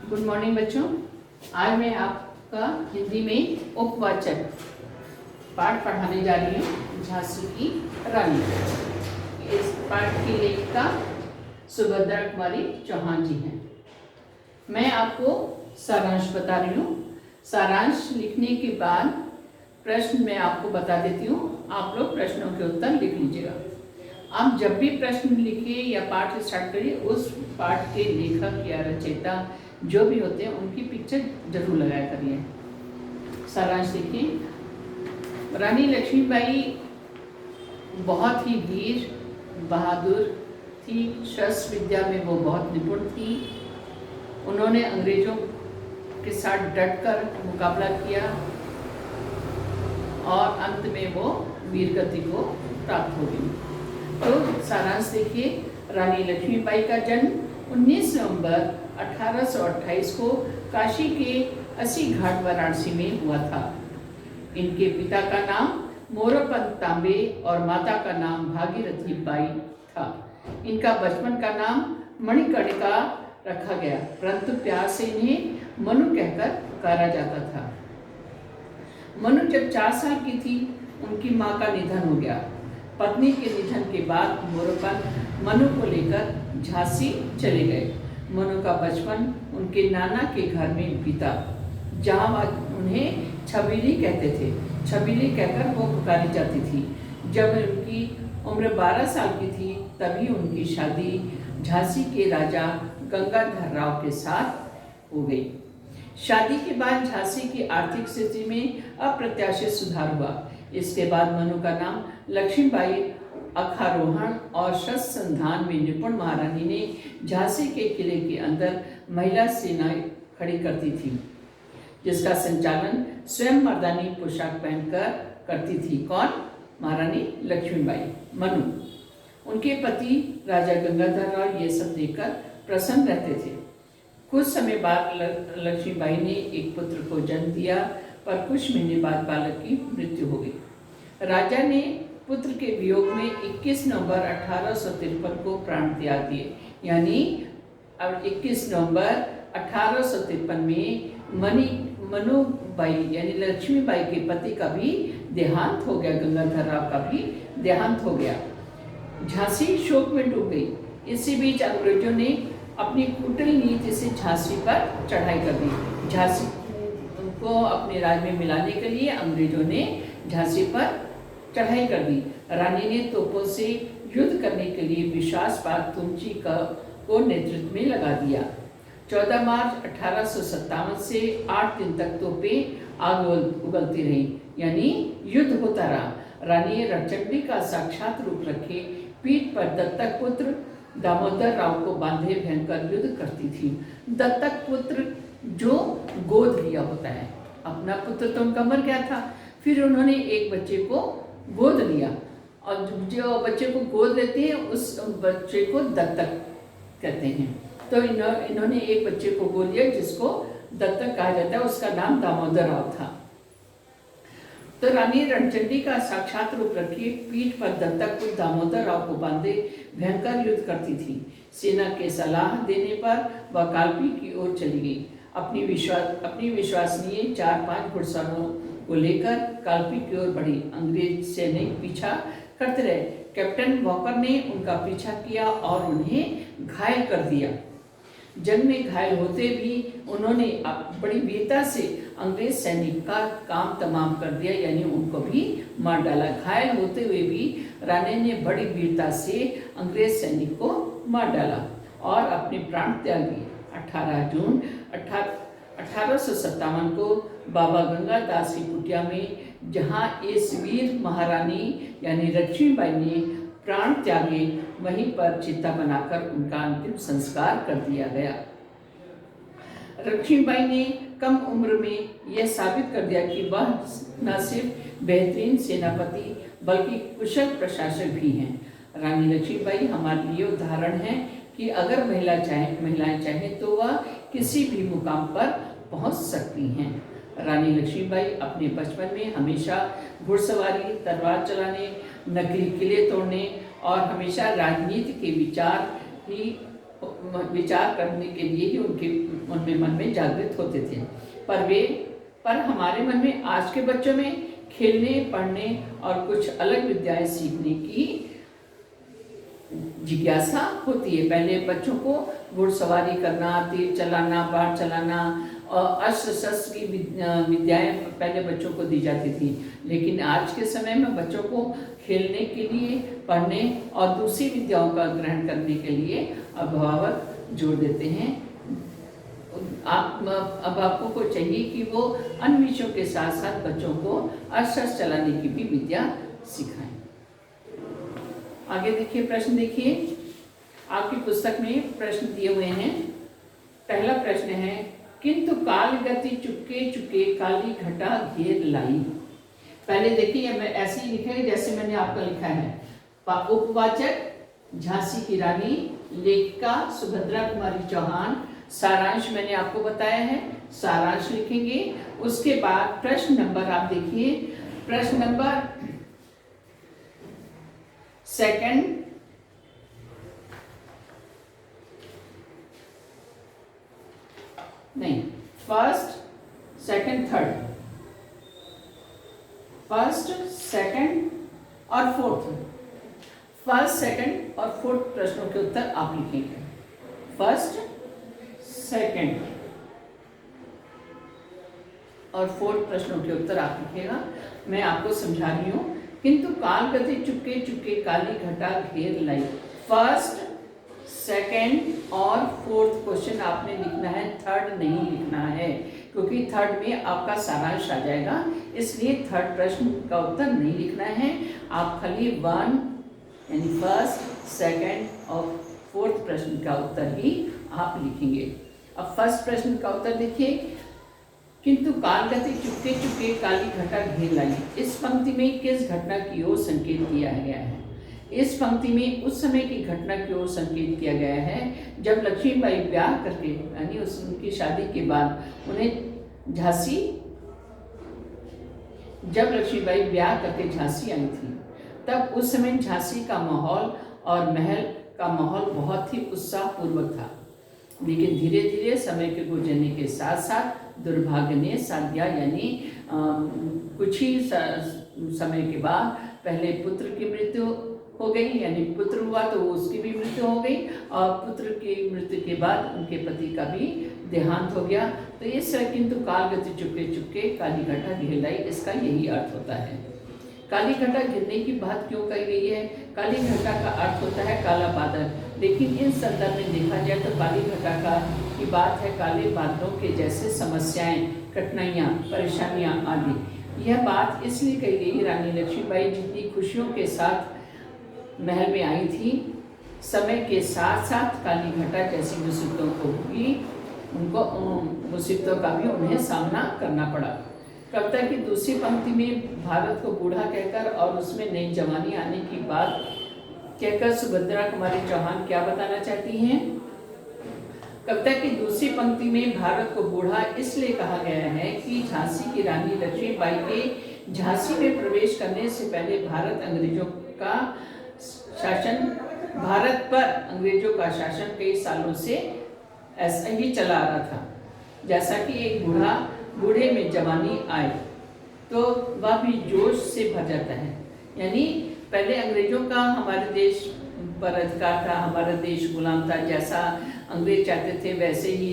Good morning बच्चों। आज मैं आपका हिंदी में उपवाचक पाठ पढ़ाने जा रही हूँ। झांसी की रानी। इस पाठ की लेखिका सुभद्रा कुमारी चौहान जी हैं। मैं आपको सारांश बता रही हूँ। सारांश लिखने के बाद प्रश्न मैं आपको बता देती हूँ। आप लोग प्रश्नों के उत्तर लिख लीजिएगा। आप जब भी प्रश्न लिखिए या पाठ स्टार्ट करिए, उस पाठ के लेखक या रचयिता जो भी होते हैं उनकी पिक्चर जरूर लगाया करिए। सारांश देखिए। रानी लक्ष्मीबाई बहुत ही वीर बहादुर थी। शस्त्र विद्या में वो बहुत निपुण थी। उन्होंने अंग्रेजों के साथ डटकर मुकाबला किया और अंत में वो वीर गति को प्राप्त हो गई। तो सारांश देखिए। रानी लक्ष्मीबाई का जन्म 19 नवंबर 1828 को काशी के अस्सी घाट वाराणसी में हुआ था। इनके पिता का नाम मोरोपंत तांबे और माता का नाम भागीरथी बाई था। इनका बचपन का नाम मणिकर्णिका रखा गया, परंतु प्यार से इन्हें मनु कहकर पुकारा जाता था। मनु जब 4 साल की थी, उनकी मां का निधन हो गया। पत्नी के निधन के बाद मोरोपंत मनु को लेकर झांसी चले गए। मनु का बचपन उनके नाना के घर में बीता, जहाँ उन्हें छबीली कहते थे। छबीली कहकर वो पुकारी जाती थी। जब उनकी उम्र 12 साल की थी, तभी उनकी शादी झांसी के राजा गंगाधर राव के साथ हो गई। शादी के बाद झांसी की आर्थिक स्थिति में अप्रत्याशित सुधार हुआ। इसके बाद मनु का नाम लक्ष्मीबाई अखारोहण और शस्त्र संधान में निपुण महारानी ने झांसी के किले के अंदर महिला सेना खड़ी करती थी, जिसका संचालन स्वयं मर्दानी पोशाक पहनकर करती थी। कौन? महारानी लक्ष्मीबाई। मनु। उनके पति राजा गंगाधर राव ये सब देखकर प्रसन्न रहते थे। कुछ समय बाद लक्ष्मीबाई ने एक पुत्र को जन्म दिया, पर कुछ महीने बाद बालक की मृत्यु हो गई। राजा ने पुत्र के वियोग में 21 नवंबर 1853 को प्राण त्याग दिए। यानी अब 21 नवंबर 1853 में मनुबाई यानी लक्ष्मीबाई के पति का भी देहांत हो गया। गंगाधर राव का भी देहांत हो गया। झांसी शोक में डूब गई। इसी बीच अंग्रेजों ने अपनी कुटिल नीति से झांसी पर चढ़ाई कर दी। झांसी को अपने राज्य में मिलाने के लिए अंग्रेजों ने झांसी पर चढ़ाई कर दी। रानी ने तोपों से युद्ध करने के लिए विश्वासपात तुमची को नेतृत्व में लगा दिया। 14 मार्च 1857 से 8 दिन तक तोपें आग उगलती रही, यानी युद्ध होता रहा। रानी रणचंडी का साक्षात रूप रखे पीठ पर दत्तक पुत्र दामोदर राव को बांधे भयंकर युद्ध करती थी। दत्तक पुत्र जो गोद लिया होता है। अपना पुत्र तो उनका मर गया था, फिर उन्होंने एक बच्चे को गोद लिया, और जो बच्चे को गोद लेते हैं उस बच्चे को दत्तक कहते हैं। तो इन्होंने एक बच्चे को गोद लिया जिसको दत्तक कहा जाता है। उसका नाम दामोदर राव था। तो रानी रणचंडी का साक्षात रूप रखी पीठ पर दत्तक पुत्र दामोदर राव को बांधे भयंकर युद्ध करती थी। सेना के सलाह देने पर वह कालपी की ओर चली गई। अपनी विश्वसनीय 4-5 घुड़सवारों को लेकर कालपी की ओर बढ़ी। अंग्रेज सैनिक पीछा करते रहे। कैप्टन वॉकर ने उनका पीछा किया और उन्हें घायल कर दिया। जंग में घायल होते भी उन्होंने बड़ी वीरता से अंग्रेज सैनिक का काम तमाम कर दिया, यानी उनको भी मार डाला। घायल होते हुए भी रानी ने बड़ी वीरता से अंग्रेज सैनिक को मार डाला और अपने प्राण त्याग दिए। 18 जून 1857 को बाबा गंगादास की कुटिया में, जहाँ इस वीर महारानी यानी लक्ष्मीबाई ने प्राण त्यागे, वहीं पर चिता बनाकर उनका अंतिम संस्कार कर दिया गया। लक्ष्मीबाई ने कम उम्र में यह साबित कर दिया कि वह न सिर्फ बेहतरीन सेनापति बल्कि कुशल प्रशासक भी हैं। रानी लक्ष्मीबाई हमारे लिए उदाहरण है कि अगर महिलाएं चाहें तो वह किसी भी मुकाम पर पहुंच सकती हैं। रानी लक्ष्मीबाई अपने बचपन में हमेशा घुड़सवारी, तलवार चलाने, नकली किले तोड़ने और हमेशा राजनीति के विचार ही विचार करने के लिए ही उनमें मन में जागृत होते थे। पर हमारे मन में आज के बच्चों में खेलने, पढ़ने और कुछ अलग विद्याएं सीखने की जिज्ञासा होती है। पहले बच्चों को घुड़सवारी करना, तीर चलाना, बाढ़ चलाना और अस्त्र शस्त्र की विद्याएं पहले बच्चों को दी जाती थी, लेकिन आज के समय में बच्चों को खेलने के लिए, पढ़ने और दूसरी विद्याओं का ग्रहण करने के लिए अभिभावक जोर देते हैं। अभिभावकों को चाहिए कि वो अन्य विषयों के साथ साथ बच्चों को अस्त्र चलाने की भी विद्या सिखाएं। आगे देखिए, प्रश्न देखिए, आपकी पुस्तक में प्रश्न दिए हुए हैं। पहला प्रश्न है, किंतु काल गति चुपके चुपके काली घटा घेर लाई। पहले देखिए, मैं ऐसे ही लिखेंगे जैसे मैंने आपका लिखा है। उपवाचक झांसी की रानी, लेखिका सुभद्रा कुमारी चौहान। सारांश मैंने आपको बताया है, सारांश लिखेंगे। उसके बाद प्रश्न नंबर आप देखिए, प्रश्न नंबर सेकंड, नहीं, first, second, third, first, second और फोर्थ, फर्स्ट, सेकंड और फोर्थ प्रश्नों के उत्तर आप लिखेंगे। फर्स्ट, सेकंड और फोर्थ प्रश्नों के उत्तर आप लिखेगा। मैं आपको समझा रही हूं। किंतु काल गति चुपके चुपके काली घटा घेर लाई, फर्स्ट, सेकंड और फोर्थ क्वेश्चन आपने लिखना है, थर्ड नहीं लिखना है, क्योंकि थर्ड में आपका सारांश आ जाएगा, इसलिए थर्ड प्रश्न का उत्तर नहीं लिखना है। आप खाली वन यानी फर्स्ट, सेकंड और फोर्थ प्रश्न का उत्तर ही आप लिखेंगे। अब फर्स्ट प्रश्न का उत्तर देखिए, किंतु काल गति चुपके चुपके काली घटा घेर लाई। इस पंक्ति में किस घटना की ओर संकेत किया गया है? इस पंक्ति में उस समय की घटना की ओर संकेत किया गया है जब लक्ष्मीबाई ब्याह करके, यानी उनकी शादी के बाद उन्हें झांसी, जब लक्ष्मीबाई ब्याह करके झांसी आई थी, तब उस समय झांसी का माहौल और महल का माहौल बहुत ही उत्साहपूर्वक था। लेकिन धीरे धीरे समय के गुजरने के साथ साथ दुर्भाग्य ने साथ दिया, यानी कुछ ही समय के बाद पहले पुत्र की मृत्यु हो गई, यानी पुत्र हुआ तो उसकी भी मृत्यु हो गई, और पुत्र की मृत्यु के बाद उनके पति का भी देहांत हो गया। तो इस तरह किंतु काल गति चुपके चुपके काली घटा घेर लाई, इसका यही अर्थ होता है। काली घटा घिरने की बात क्यों कही गई है? काली घटा का अर्थ होता है काला बादल, लेकिन इन संदर्भ में देखा जाए तो काली घटा की बात है काले बादलों के जैसे समस्याएं, कठिनाइयाँ, परेशानियाँ आदि। यह बात इसलिए कही गई, रानी लक्ष्मीबाई जितनी खुशियों के साथ महल में आई थी, समय के साथ साथ काली घटा जैसी मुसीबतों को भी मुसीबतों का भी उन्हें सामना करना पड़ा। कविता की दूसरी पंक्ति में भारत को बूढ़ा कहकर और उसमें नई जवानी आने की बात कहकर सुभद्रा कुमारी चौहान क्या बताना चाहती हैं? कविता की दूसरी पंक्ति में भारत को बूढ़ा इसलिए कहा गया है कि झांसी की रानी लक्ष्मीबाई के झांसी में प्रवेश करने से पहले भारत पर अंग्रेजों का शासन कई सालों से ऐसा ही चला आ रहा था। जैसा कि एक बूढ़े में जवानी आए तो वह भी जोश से भर जाता है, यानी पहले अंग्रेजों का हमारे देश पर अधिकार था, हमारा देश गुलाम था, जैसा अंग्रेज चाहते थे वैसे ही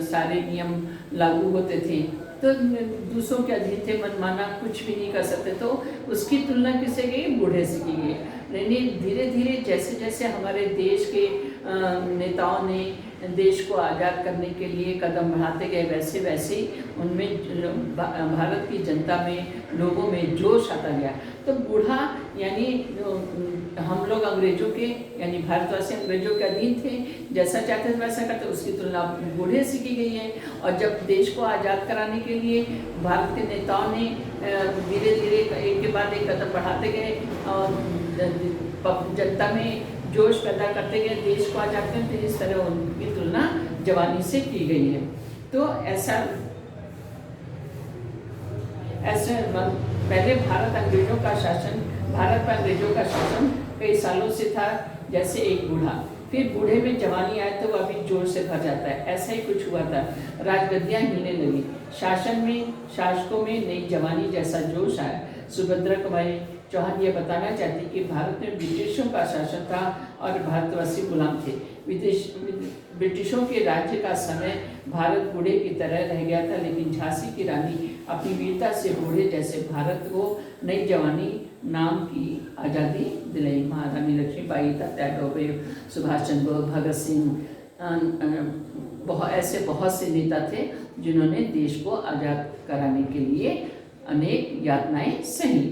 सारे नियम लागू होते थे, तो दूसरों के अधीन थे, मनमाना कुछ भी नहीं कर सकते। तो उसकी तुलना किससे गई? बूढ़े से की गई। लेकिन धीरे धीरे जैसे जैसे हमारे देश के नेताओं ने देश को आज़ाद करने के लिए कदम बढ़ाते गए, वैसे वैसे उनमें भारत की जनता में, लोगों में जोश आता गया। तो बूढ़ा यानी हम लोग अंग्रेजों के, यानी भारतवासी अंग्रेजों के अधीन थे, जैसा चाहते थे वैसा करते, उसकी तुलना बूढ़े से की गई है। और जब देश को आज़ाद कराने के लिए भारत के नेताओं ने धीरे धीरे एक के बाद एक कदम बढ़ाते गए और जनता में जोश पैदा करते गए, देश को आज़ाद करते, इस तरह उनकी तुलना जवानी से की गई है। तो ऐसा पहले भारत पर अंग्रेजों का शासन कई सालों से था, जैसे एक बूढ़ा। फिर बूढ़े में जवानी आए तो वह अभी जोर से भर जाता है। ऐसा ही कुछ हुआ था। राजगद्दियाँ हिलने लगी, शासन में शासकों में नई जवानी जैसा जोश आया। सुभद्रा कुमारी चौहान ये बताना चाहती कि भारत में ब्रिटिशों का शासन था और भारतवासी गुलाम थे। ब्रिटिशों के राज्य का समय भारत बूढ़े की तरह रह गया था, लेकिन झांसी की रानी अपनी वीरता से बूढ़े जैसे भारत को नई जवानी नाम की आज़ादी दिलाई। महारानी लक्ष्मीबाई, तात्या टोपे, सुभाष चंद्र बोस, भगत सिंह, ऐसे बहुत से नेता थे जिन्होंने देश को आज़ाद कराने के लिए अनेक यातनाएं सही।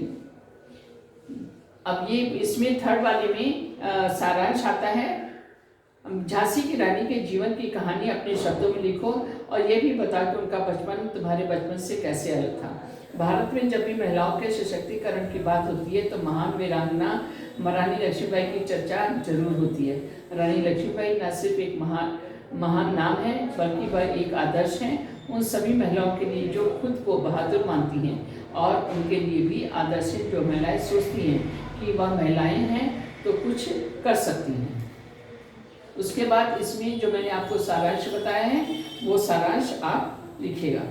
अब ये इसमें थर्ड वाले में सारांश आता है। झांसी की रानी के जीवन की कहानी अपने शब्दों में लिखो और ये भी बताओ कि उनका बचपन तुम्हारे बचपन से कैसे अलग था। भारत में जब भी महिलाओं के सशक्तिकरण की बात होती है तो महान वीरांगना महारानी लक्ष्मीबाई की चर्चा जरूर होती है। रानी लक्ष्मीबाई न सिर्फ एक महान नाम है, बल्कि वह एक आदर्श हैं उन सभी महिलाओं के लिए जो खुद को बहादुर मानती हैं, और उनके लिए भी आदर्श है जो महिलाएं सोचती हैं कि वह महिलाएं हैं तो कुछ कर सकती हैं। उसके बाद इसमें जो मैंने आपको सारांश बताया है वो सारांश आप लिखिएगा।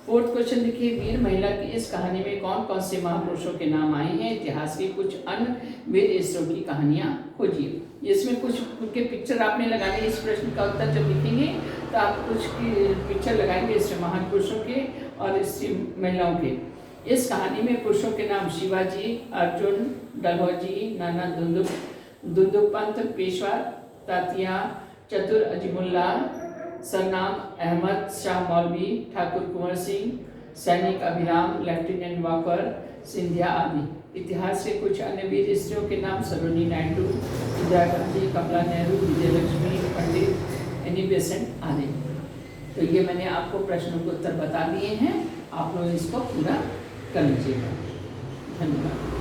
फोर्थ क्वेश्चन देखिए, वीर महिला की इस कहानी में कौन कौन से महापुरुषों के नाम आए हैं? इतिहास की कुछ अन्य वीर स्त्रियों की कहानियां खोजिए। इसमें कुछ उनके पिक्चर आपने लगाने। इस प्रश्न का उत्तर जब लिखेंगे तो आप कुछ की पिक्चर लगाएंगे इसमें महान पुरुषों के और स्त्री महिलाओं के। इस कहानी में पुरुषों के नाम शिवाजी, अर्जुन, डलहौजी, नाना दुंदुपंत, पेशवा तातिया, चतुर अजीमुल्ला, सरनाम अहमद शाह मौलवी, ठाकुर कुंवर सिंह, सैनिक अभिराम, लेफ्टिनेंट वाकर, सिंधिया आदि। इतिहास के कुछ अन्य वीर स्त्रियों के नाम सरोजिनी नायडू, इंदिरा गांधी, कमला नेहरू, विजयलक्ष्मी, पंडित एनी बेसेंट आदि। तो ये मैंने आपको प्रश्नों के उत्तर बता दिए हैं, आप लोग इसको पूरा कर लीजिएगा। धन्यवाद।